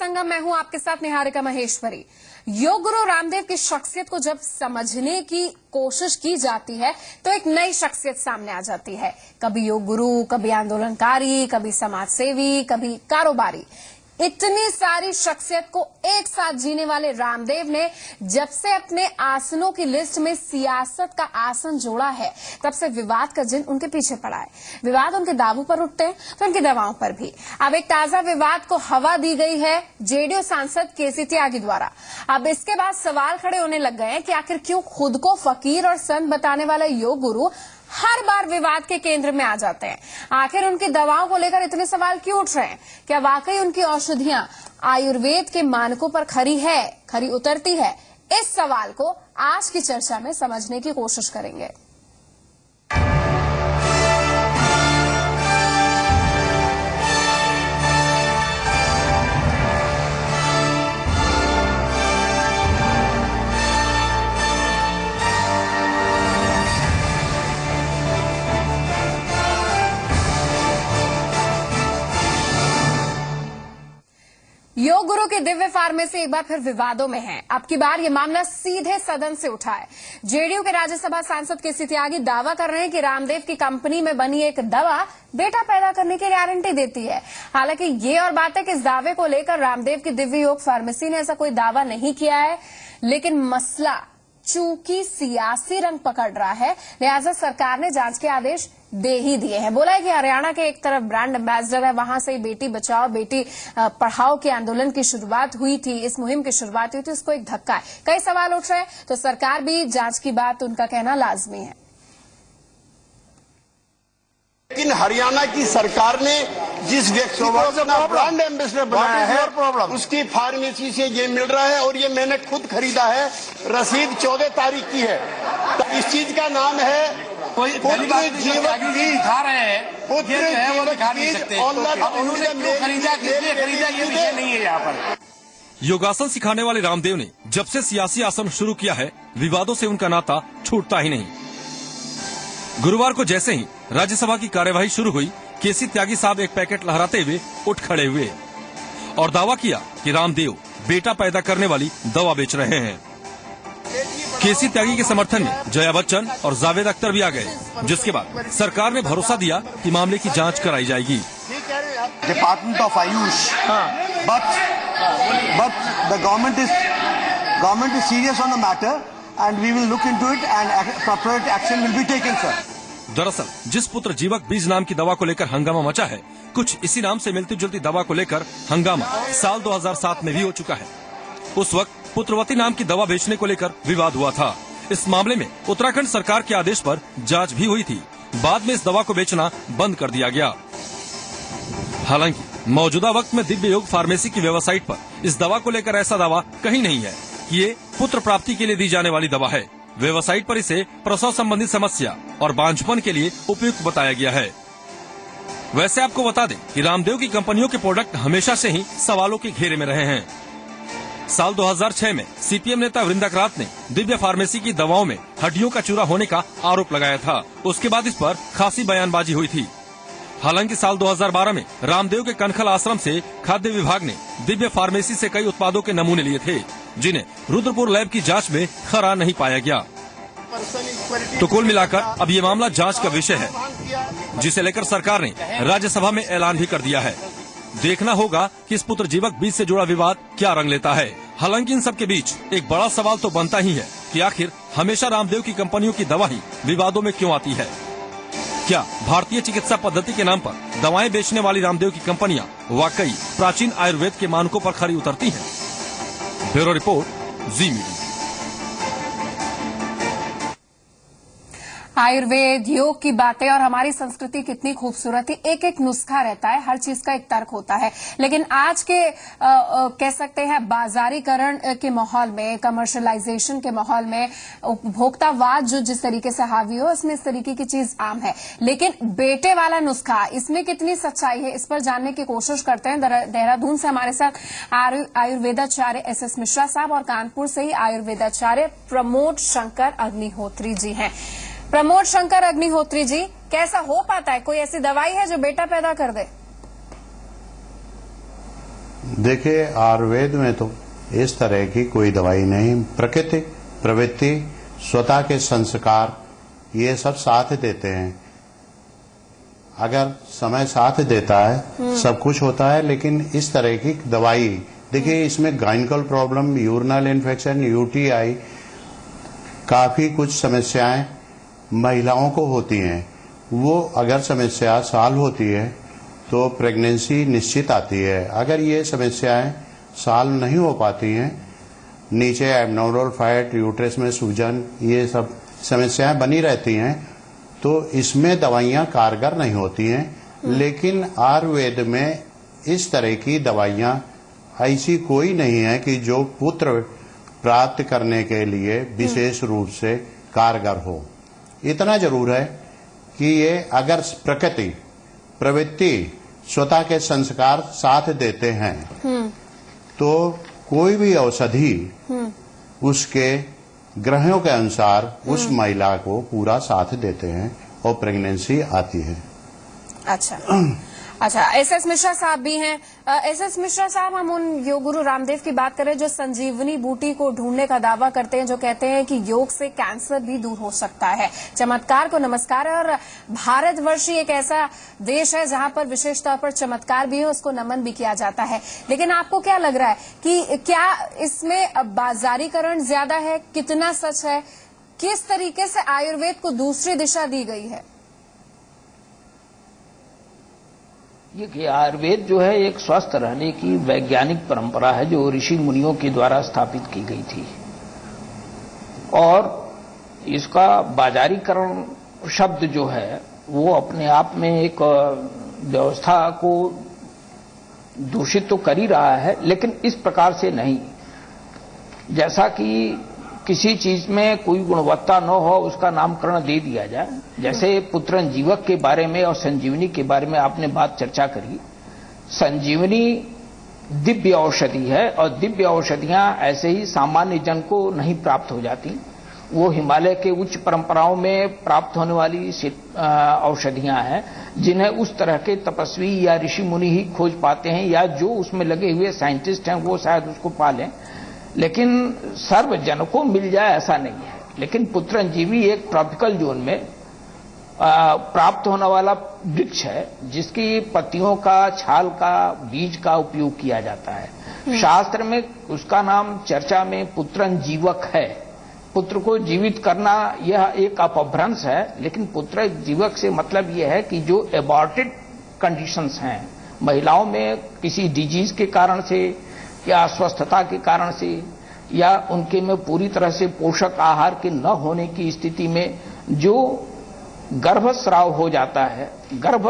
संगम, मैं हूं आपके साथ निहारिका महेश्वरी। योग गुरु रामदेव की शख्सियत को जब समझने की कोशिश की जाती है तो एक नई शख्सियत सामने आ जाती है। कभी योग गुरु, कभी आंदोलनकारी, कभी समाज सेवी, कभी कारोबारी। इतनी सारी शख्सियत को एक साथ जीने वाले रामदेव ने जब से अपने आसनों की लिस्ट में सियासत का आसन जोड़ा है, तब से विवाद का जिन उनके पीछे पड़ा है। विवाद उनके दावों पर उठते हैं तो उनकी दवाओं पर भी। अब एक ताजा विवाद को हवा दी गई है जेडीयू सांसद केसी त्यागी द्वारा। अब इसके बाद सवाल खड़े होने लग गए हैं कि आखिर क्यों खुद को फकीर और संत बताने वाला योग गुरु हर बार विवाद के केंद्र में आ जाते हैं। आखिर उनकी दवाओं को लेकर इतने सवाल क्यों उठ रहे हैं? क्या वाकई उनकी औषधियां आयुर्वेद के मानकों पर खरी उतरती है? इस सवाल को आज की चर्चा में समझने की कोशिश करेंगे। योग गुरु की दिव्य फार्मेसी एक बार फिर विवादों में है। अब की बार ये मामला सीधे सदन से उठा है। जेडीयू के राज्यसभा सांसद केसी त्यागी दावा कर रहे हैं कि रामदेव की कंपनी में बनी एक दवा बेटा पैदा करने की गारंटी देती है। हालांकि ये और बात है कि इस दावे को लेकर रामदेव की दिव्य योग फार्मेसी ने ऐसा कोई दावा नहीं किया है, लेकिन मसला चूंकि सियासी रंग पकड़ रहा है, लिहाजा सरकार ने जांच के आदेश दे ही दिए हैं। बोला है कि हरियाणा के एक तरफ ब्रांड एम्बेसडर है, वहां से बेटी बचाओ बेटी पढ़ाओ के आंदोलन की शुरुआत हुई थी, इस मुहिम की शुरुआत हुई थी, उसको एक धक्का है। कई सवाल उठ रहे हैं तो सरकार भी जांच की बात उनका कहना लाजमी है। लेकिन हरियाणा की सरकार ने जिस व्यक्ति को अपना ब्रांड एम्बेसडर बनाया है उसकी फार्मेसी से ये मिल रहा है और ये मैंने खुद खरीदा है। रसीद 14 तारीख की है। तो इस चीज का नाम है पुत्र जीवक बीज। खा रहे हैं वो दिखा नहीं सकते। उन्होंने क्यों खरीदा, किसने खरीदा, ये विषय नहीं है यहाँ पर। योगासन सिखाने वाले रामदेव ने जब से सियासी आसन शुरू किया है, विवादों से उनका नाता छूटता ही नहीं। गुरुवार को जैसे ही राज्यसभा की कार्यवाही शुरू हुई, केसी त्यागी साहब एक पैकेट लहराते हुए उठ खड़े हुए और दावा किया कि रामदेव बेटा पैदा करने वाली दवा बेच रहे हैं। केसी त्यागी के समर्थन में जया बच्चन और जावेद अख्तर भी आ गए, जिसके बाद सरकार ने भरोसा दिया कि मामले की जांच कराई जाएगी। Department of Ayush, but the government is serious on the matter and we will look into it and appropriate action will be taken, sir. दरअसल जिस पुत्र जीवक बीज नाम की दवा को लेकर हंगामा मचा है, कुछ इसी नाम से मिलती जुलती दवा को लेकर हंगामा साल 2007 में भी हो चुका है। उस वक्त पुत्रवती नाम की दवा बेचने को लेकर विवाद हुआ था। इस मामले में उत्तराखंड सरकार के आदेश पर जांच भी हुई थी। बाद में इस दवा को बेचना बंद कर दिया गया। हालांकि मौजूदा वक्त में दिव्य योग फार्मेसी की वेबसाइट पर इस दवा को लेकर ऐसा दावा कहीं नहीं है कि ये पुत्र प्राप्ति के लिए दी जाने वाली दवा है। वेबसाइट पर इसे प्रसव संबंधी समस्या और बांझपन के लिए उपयुक्त बताया गया है। वैसे आपको बता दें कि रामदेव की कंपनियों के प्रोडक्ट हमेशा से ही सवालों के घेरे में रहे हैं। साल 2006 में सीपीएम नेता वृंदा करात ने दिव्य फार्मेसी की दवाओं में हड्डियों का चूरा होने का आरोप लगाया था। उसके बाद इस पर खासी बयानबाजी हुई थी। हालांकि साल 2012 में रामदेव के कनखल आश्रम से खाद्य विभाग ने दिव्य फार्मेसी से कई उत्पादों के नमूने लिए थे, जिन्हें रुद्रपुर लैब की जांच में खरा नहीं पाया गया। तो कुल मिलाकर अब ये मामला जांच का विषय है, जिसे लेकर सरकार ने राज्यसभा में ऐलान भी कर दिया है। देखना होगा कि इस पुत्र जीवक बीज से जुड़ा विवाद क्या रंग लेता है। हालांकि इन सब के बीच एक बड़ा सवाल तो बनता ही है कि आखिर हमेशा रामदेव की कंपनियों की दवा ही विवादों में क्यों आती है। क्या भारतीय चिकित्सा पद्धति के नाम पर दवाएं बेचने वाली रामदेव की कंपनियां वाकई प्राचीन आयुर्वेद के मानकों पर खरी उतरती हैं? ब्यूरो रिपोर्ट, जी मीडिया। आयुर्वेद, योग की बातें और हमारी संस्कृति कितनी खूबसूरत है। एक एक नुस्खा रहता है, हर चीज का एक तर्क होता है। लेकिन आज के कह सकते हैं बाजारीकरण के माहौल में, कमर्शलाइजेशन के माहौल में, उपभोक्तावाद जो जिस तरीके से हावी हो, इसमें इस तरीके की चीज आम है। लेकिन बेटे वाला नुस्खा, इसमें कितनी सच्चाई है, इस पर जानने की कोशिश करते हैं। देहरादून से हमारे साथ आयुर्वेदाचार्य एस मिश्रा साहब और कानपुर से ही आयुर्वेदाचार्य प्रमोद शंकर अग्निहोत्री जी हैं। प्रमोद शंकर अग्निहोत्री जी, कैसा हो पाता है? कोई ऐसी दवाई है जो बेटा पैदा कर दे? देखिए, आयुर्वेद में तो इस तरह की कोई दवाई नहीं। प्रकृति, प्रवृत्ति, स्वतः के संस्कार, ये सब साथ देते हैं। अगर समय साथ देता है सब कुछ होता है। लेकिन इस तरह की दवाई, देखिए, इसमें गाइनिकल प्रॉब्लम, यूरिनल इन्फेक्शन, यूटीआई, काफी कुछ समस्याएं महिलाओं को होती हैं। वो अगर समस्या सॉल्व होती है तो प्रेगनेंसी निश्चित आती है। अगर ये समस्याएं सॉल्व नहीं हो पाती हैं, नीचे एब्नॉर्मल फैट, यूट्रस में सूजन, ये सब समस्याएं बनी रहती हैं, तो इसमें दवाइयां कारगर नहीं होती हैं। लेकिन आयुर्वेद में इस तरह की दवाइयां ऐसी कोई नहीं है कि जो पुत्र प्राप्त करने के लिए विशेष रूप से कारगर हो। इतना जरूर है कि ये अगर प्रकृति, प्रवृत्ति, स्वतः के संस्कार साथ देते हैं तो कोई भी औषधि उसके ग्रहों के अनुसार उस महिला को पूरा साथ देते हैं और प्रेगनेंसी आती है। अच्छा, एसएस मिश्रा साहब भी हैं। एसएस मिश्रा साहब, हम उन योग गुरु रामदेव की बात करें जो संजीवनी बूटी को ढूंढने का दावा करते हैं, जो कहते हैं कि योग से कैंसर भी दूर हो सकता है। चमत्कार को नमस्कार है। और भारतवर्ष एक ऐसा देश है जहां पर विशेष तौर पर चमत्कार भी है, उसको नमन भी किया जाता है। लेकिन आपको क्या लग रहा है कि क्या इसमें बाजारीकरण ज्यादा है? कितना सच है? किस तरीके से आयुर्वेद को दूसरी दिशा दी गई है? ये कि आयुर्वेद जो है एक स्वस्थ रहने की वैज्ञानिक परंपरा है जो ऋषि मुनियों के द्वारा स्थापित की गई थी। और इसका बाजारीकरण शब्द जो है वो अपने आप में एक व्यवस्था को दूषित तो कर ही रहा है, लेकिन इस प्रकार से नहीं। जैसा कि किसी चीज में कोई गुणवत्ता न हो उसका नामकरण दे दिया जाए, जैसे पुत्रंजीवक के बारे में और संजीवनी के बारे में आपने बात चर्चा करी। संजीवनी दिव्य औषधि है और दिव्य औषधियां ऐसे ही सामान्य जन को नहीं प्राप्त हो जाती। वो हिमालय के उच्च परंपराओं में प्राप्त होने वाली औषधियां हैं जिन्हें उस तरह के तपस्वी या ऋषि मुनि ही खोज पाते हैं, या जो उसमें लगे हुए साइंटिस्ट हैं वो शायद उसको पालें। लेकिन सर्व जन को मिल जाए ऐसा नहीं है। लेकिन पुत्रंजीवी एक ट्रॉपिकल जोन में प्राप्त होने वाला वृक्ष है जिसकी पत्तियों का, छाल का, बीज का उपयोग किया जाता है। शास्त्र में उसका नाम चर्चा में पुत्रंजीवक है। पुत्र को जीवित करना यह एक अपभ्रंश है, लेकिन पुत्र जीवक से मतलब यह है कि जो एबॉर्टेड कंडीशंस हैं महिलाओं में किसी डिजीज के कारण से या अस्वस्थता के कारण से या उनके में पूरी तरह से पोषक आहार के न होने की स्थिति में जो गर्भस्राव हो जाता है, गर्भ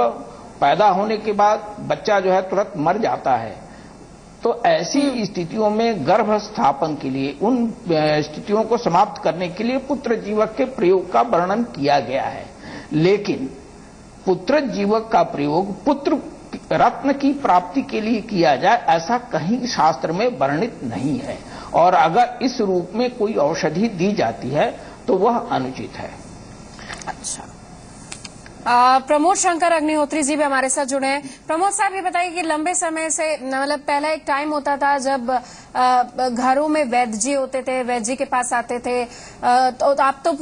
पैदा होने के बाद बच्चा जो है तुरंत मर जाता है, तो ऐसी स्थितियों में गर्भ स्थापन के लिए, उन स्थितियों को समाप्त करने के लिए पुत्र जीवक के प्रयोग का वर्णन किया गया है। लेकिन पुत्र जीवक का प्रयोग पुत्र रत्न की प्राप्ति के लिए किया जाए ऐसा कहीं शास्त्र में वर्णित नहीं है। और अगर इस रूप में कोई औषधि दी जाती है तो वह अनुचित है। अच्छा, प्रमोद शंकर अग्निहोत्री जी भी हमारे साथ जुड़े हैं। प्रमोद साहब, ये बताइए कि लंबे समय से, मतलब पहला एक टाइम होता था जब घरों में वैद्य जी होते थे, वैद्य जी के पास आते थे, तो अब तो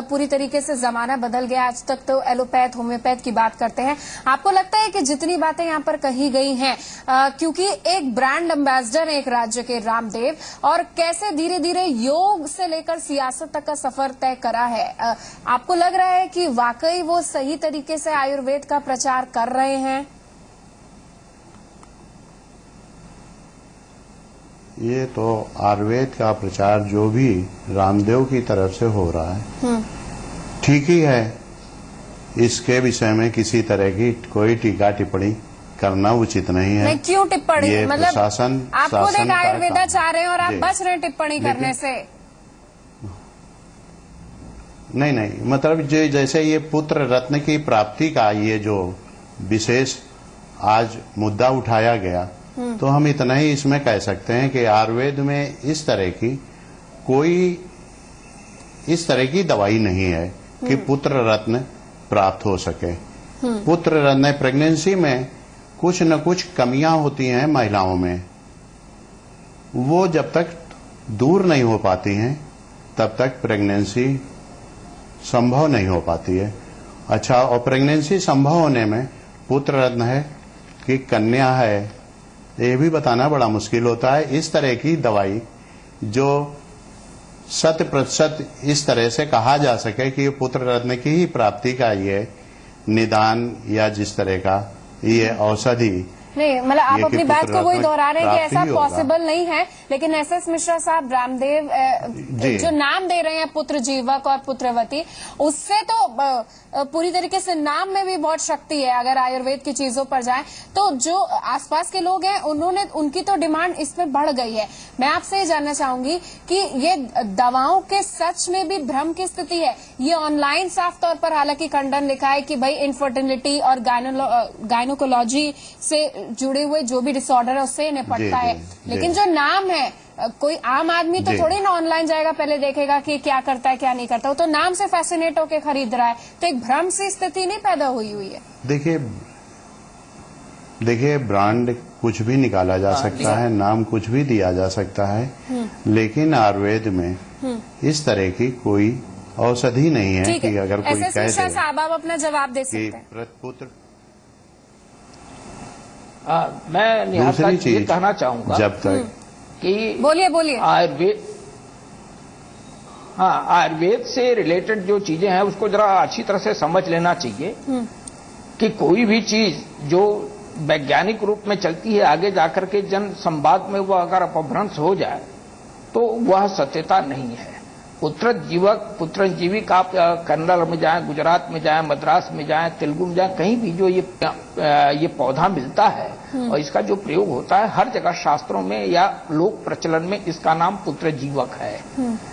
पूरी तरीके से जमाना बदल गया। आज तक तो एलोपैथ, होम्योपैथ की बात करते हैं। आपको लगता है कि जितनी बातें यहाँ पर कही गई हैं, क्योंकि एक ब्रांड एम्बेसडर है एक राज्य के रामदेव, और कैसे धीरे धीरे योग से लेकर सियासत तक का सफर तय करा है, आपको लग रहा है कि वाकई वो सही तरीके से आयुर्वेद का प्रचार कर रहे हैं? ये तो आयुर्वेद का प्रचार जो भी रामदेव की तरफ से हो रहा है ठीक ही है। इसके विषय में किसी तरह की कोई टीका टिप्पणी करना उचित नहीं है। नहीं, क्यों टिप्पणी? मतलब प्रशासन, आप खुद एक आयुर्वेदा चाह रहे हैं और आप बच रहे हैं टिप्पणी करने से। नहीं, मतलब जैसे ये पुत्र रत्न की प्राप्ति का ये जो विशेष आज मुद्दा उठाया गया, तो हम इतना ही इसमें कह सकते हैं कि आयुर्वेद में इस तरह की दवाई नहीं है कि पुत्र रत्न प्राप्त हो सके। पुत्र रत्न, प्रेगनेंसी में कुछ न कुछ कमियां होती हैं महिलाओं में, वो जब तक दूर नहीं हो पाती हैं तब तक प्रेगनेंसी संभव नहीं हो पाती है। अच्छा, और प्रेगनेंसी संभव होने में पुत्र रत्न है कि कन्या है, ये भी बताना बड़ा मुश्किल होता है। इस तरह की दवाई जो 100% इस तरह से कहा जा सके कि ये पुत्र रत्न की ही प्राप्ति का ये निदान या जिस तरह का ये औषधि, नहीं, मतलब आप ये अपनी बात को वही दोहरा रहे हैं कि ऐसा प्राप्ति ही होगा। पॉसिबल नहीं है, लेकिन एसएस मिश्रा साहब रामदेव जो नाम दे रहे हैं पुत्र जीवक और पुत्रवती, उससे तो पूरी तरीके से नाम में भी बहुत शक्ति है। अगर आयुर्वेद की चीजों पर जाएं तो जो आसपास के लोग हैं उनकी तो डिमांड इसमें बढ़ गई है। मैं आपसे ये जानना चाहूंगी कि ये दवाओं के सच में भी भ्रम की स्थिति है। ये ऑनलाइन साफ तौर पर हालांकि खंडन लिखा है कि भाई इनफर्टिलिटी और गायनोकोलॉजी से जुड़े हुए जो भी डिसऑर्डर है उससे निपटता है, लेकिन जो नाम है, कोई आम आदमी तो थोड़ी ना ऑनलाइन जाएगा पहले देखेगा कि क्या करता है क्या नहीं करता, वो तो नाम से फैसिनेट होकर खरीद रहा है। तो एक भ्रम सी स्थिति नहीं पैदा हुई है। देखिए ब्रांड कुछ भी निकाला जा सकता है, नाम कुछ भी दिया जा सकता है, लेकिन आयुर्वेद में इस तरह की कोई औषधि नहीं है कि अगर कोई कह दे साहब आप अपना जवाब दे सकते हैं। पुत्र मैं निहाल ये कहना चाहूंगा जब तक कि बोलिए आयुर्वेद से रिलेटेड जो चीजें हैं उसको जरा अच्छी तरह से समझ लेना चाहिए कि कोई भी चीज जो वैज्ञानिक रूप में चलती है आगे जाकर के जन संवाद में वह अगर अपभ्रंश हो जाए तो वह सत्यता नहीं है। पुत्र जीवक, पुत्र जीविक, आप कन्नड़ में जाएं, गुजरात में जाएं, मद्रास में जाएं, तेलुगु में जाएं, कहीं भी जो ये पौधा मिलता है और इसका जो प्रयोग होता है हर जगह शास्त्रों में या लोक प्रचलन में इसका नाम पुत्र जीवक है।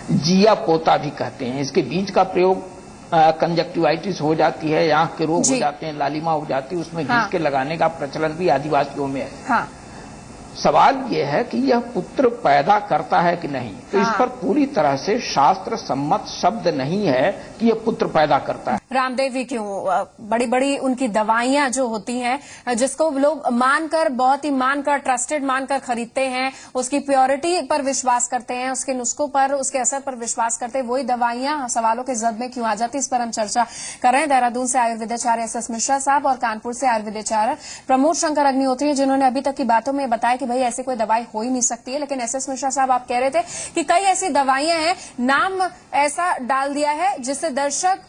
जिया पोता भी कहते हैं। इसके बीज का प्रयोग कंजक्टिवाइटिस हो जाती है, आंख के रोग हो जाते हैं, लालिमा हो जाती है, उसमें घिस के लगाने का प्रचलन भी आदिवासियों में है। सवाल यह है कि यह पुत्र पैदा करता है कि नहीं, तो इस पर पूरी तरह से शास्त्र सम्मत शब्द नहीं है कि यह पुत्र पैदा करता है। रामदेव जी क्यों बड़ी बड़ी उनकी दवाइयां जो होती हैं जिसको लोग मानकर, बहुत ही मानकर, ट्रस्टेड मानकर खरीदते हैं, उसकी प्योरिटी पर विश्वास करते हैं, उसके नुस्खों पर, उसके असर पर विश्वास करते हैं, वही दवाइयां सवालों के जद में क्यों आ जाती है, इस पर हम चर्चा कर रहे हैं। देहरादून से आयुर्वेदाचार्य एसएस मिश्रा साहब और कानपुर से आयुर्वेदाचार्य प्रमोद शंकर अग्निहोत्री, जिन्होंने अभी तक की बातों में बताया कि भाई ऐसी कोई दवाई हो ही नहीं सकती है। लेकिन एसएस मिश्रा साहब आप कह रहे थे कि कई ऐसी दवाइयां हैं, नाम ऐसा डाल दिया है जिससे दर्शक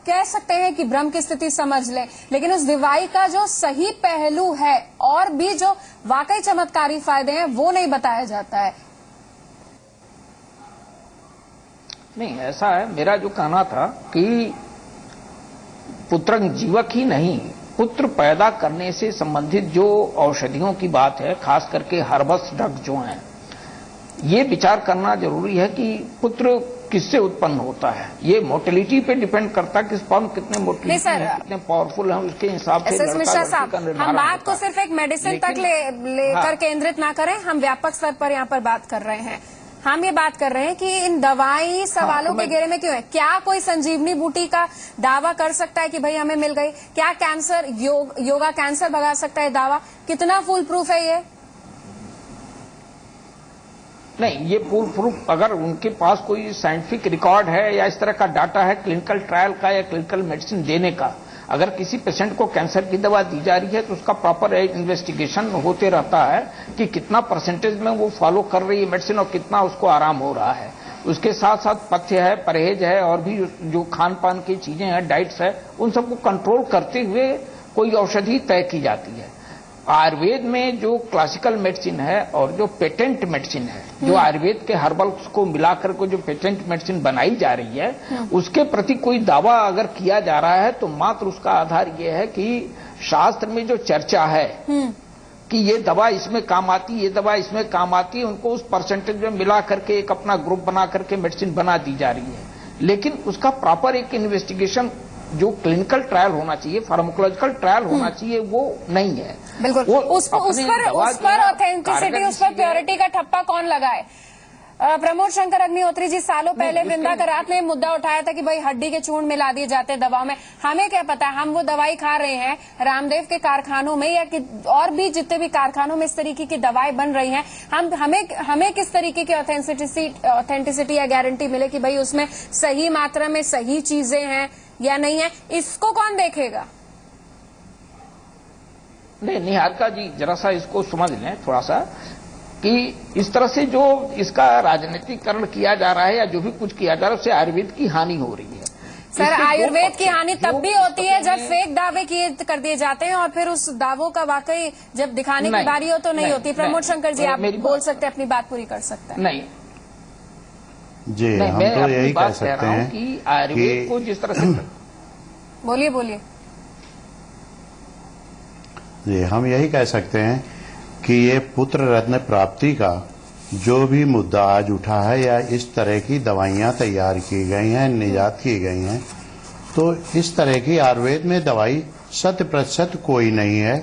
कह सकते हैं कि भ्रम की स्थिति समझ लें, लेकिन उस दवाई का जो सही पहलू है और भी जो वाकई चमत्कारी फायदे हैं वो नहीं बताया जाता है। नहीं, ऐसा है, मेरा जो कहना था कि पुत्र जीवक ही नहीं, पुत्र पैदा करने से संबंधित जो औषधियों की बात है, खास करके हर्बस ड्रग जो हैं, ये विचार करना जरूरी है कि पुत्र किससे उत्पन्न होता है। ये मोटिलिटी पे डिपेंड करता है कि स्पर्म कितने मोटिलिटी है, कितने पावरफुल हैं, उसके हिसाब से एसएस मिश्रा साहब, हम बात को सिर्फ एक मेडिसिन तक लेकर केंद्रित ना करें, हम व्यापक स्तर पर यहाँ पर बात कर रहे हैं। हम ये बात कर रहे हैं कि इन दवाई सवालों के घेरे में क्यों है। क्या कोई संजीवनी बूटी का दावा कर सकता है कि भाई हमें मिल गई? क्या कैंसर योगा कैंसर भगा सकता है दावा? कितना फुल प्रूफ है ये? नहीं, ये फुल प्रूफ अगर उनके पास कोई साइंटिफिक रिकॉर्ड है या इस तरह का डाटा है क्लिनिकल ट्रायल का या क्लिनिकल मेडिसिन देने का, अगर किसी पेशेंट को कैंसर की दवा दी जा रही है तो उसका प्रॉपर इन्वेस्टिगेशन होते रहता है कि कितना परसेंटेज में वो फॉलो कर रही है मेडिसिन और कितना उसको आराम हो रहा है। उसके साथ साथ पथ्य है, परहेज है और भी जो खान पान की चीजें हैं, डाइट्स है, उन सबको कंट्रोल करते हुए कोई औषधि तय की जाती है। आयुर्वेद में जो क्लासिकल मेडिसिन है और जो पेटेंट मेडिसिन है, जो आयुर्वेद के हर्बल्स को मिलाकर के जो पेटेंट मेडिसिन बनाई जा रही है, उसके प्रति कोई दावा अगर किया जा रहा है तो मात्र उसका आधार ये है कि शास्त्र में जो चर्चा है कि ये दवा इसमें काम आती है, ये दवा इसमें काम आती है, उनको उस परसेंटेज में मिला करके एक अपना ग्रुप बना करके मेडिसिन बना दी जा रही है। लेकिन उसका प्रॉपर एक इन्वेस्टिगेशन जो क्लिनिकल ट्रायल होना चाहिए, फार्माकोलॉजिकल ट्रायल होना चाहिए, वो नहीं है। बिल्कुल, उस पर ऑथेंटिसिटी, उस पर प्योरिटी का ठप्पा कौन लगाए? प्रमोद शंकर अग्निहोत्री जी, सालों पहले वृंदा करात ने मुद्दा उठाया था कि भाई हड्डी के चूर्ण मिला दिए जाते हैं दवाओं में। हमें क्या पता, हम वो दवाई खा रहे हैं रामदेव के कारखानों में या और भी जितने भी कारखानों में इस तरीके की दवाएं बन रही हैं। हमें किस तरीके की ऑथेंटिसिटी या गारंटी मिले कि भाई उसमें सही मात्रा में सही चीजें हैं या नहीं है? इसको कौन देखेगा? नहीं, निहारिका जी जरा सा इसको समझ लें थोड़ा सा कि इस तरह से जो इसका राजनीतिकरण किया जा रहा है या जो भी कुछ किया जा रहा है उससे आयुर्वेद की हानि हो रही है। सर, आयुर्वेद की हानि तब भी होती है जब फेक दावे किए कर दिए जाते हैं और फिर उस दावों का वाकई जब दिखाने की बारी हो तो नहीं होती। प्रमोद शंकर जी, आप बोल सकते हैं, अपनी बात पूरी कर सकते हैं। नहीं जी, हम तो यही कह सकते हैं कि आयुर्वेद को जिस तरह से बोलिए। जी, हम यही कह सकते हैं कि ये पुत्र रत्न प्राप्ति का जो भी मुद्दा आज उठा है या इस तरह की दवाइयां तैयार की गई हैं, निजात की गई हैं, तो इस तरह की आयुर्वेद में दवाई 100% कोई नहीं है।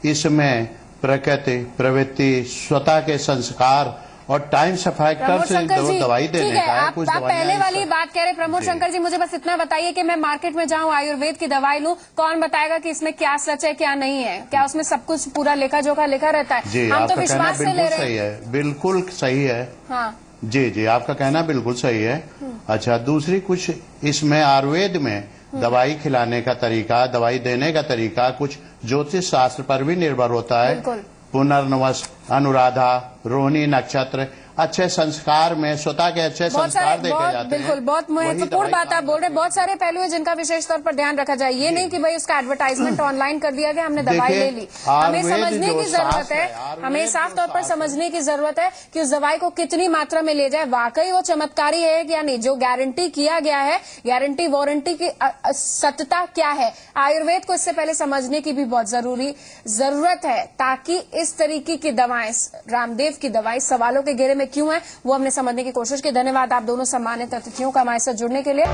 इसमें प्रकृति, प्रवृत्ति, स्वतः के संस्कार और टाइम्स फैक्टर से दवाई देने का है। कुछ आप पहले वाली बात कह रहे प्रमोद शंकर जी, मुझे बस इतना बताइए कि मैं मार्केट में जाऊं आयुर्वेद की दवाई लूं, कौन बताएगा कि इसमें क्या सच है क्या नहीं है? क्या उसमें सब कुछ पूरा लेखा जोखा लिखा रहता है? जी, हम तो आपका विश्वास से ले रहे हैं। बिल्कुल सही है। हाँ जी, आपका कहना बिल्कुल सही है। अच्छा, दूसरी कुछ इसमें आयुर्वेद में दवाई खिलाने का तरीका, दवाई देने का तरीका कुछ ज्योतिष शास्त्र पर भी निर्भर होता है। पुनर्नवस, अनुराधा, रोहिणी नक्षत्र, अच्छे संस्कार में स्वतः के अच्छे संस्कार देखे जाते हैं। बिल्कुल, बहुत महत्वपूर्ण बात आप बोल रहे हैं। बहुत सारे पहलू है जिनका विशेष तौर पर ध्यान रखा जाए। ये नहीं कि भाई उसका एडवर्टाइजमेंट ऑनलाइन कर दिया गया, हमने दवाई ले ली। हमें समझने की जरूरत है, हमें साफ तौर पर समझने की जरूरत है कि उस दवाई को कितनी मात्रा में ले जाए, वाकई वो चमत्कारी है या नहीं, जो गारंटी किया गया है, गारंटी वारंटी की सत्यता क्या है। आयुर्वेद को इससे पहले समझने की भी बहुत जरूरत है, ताकि इस तरीके की दवाएं, रामदेव की दवाई सवालों के घेरे में क्यों है वो हमने समझने की कोशिश की। धन्यवाद आप दोनों सम्मानित अतिथियों का हमारे साथ जुड़ने के लिए।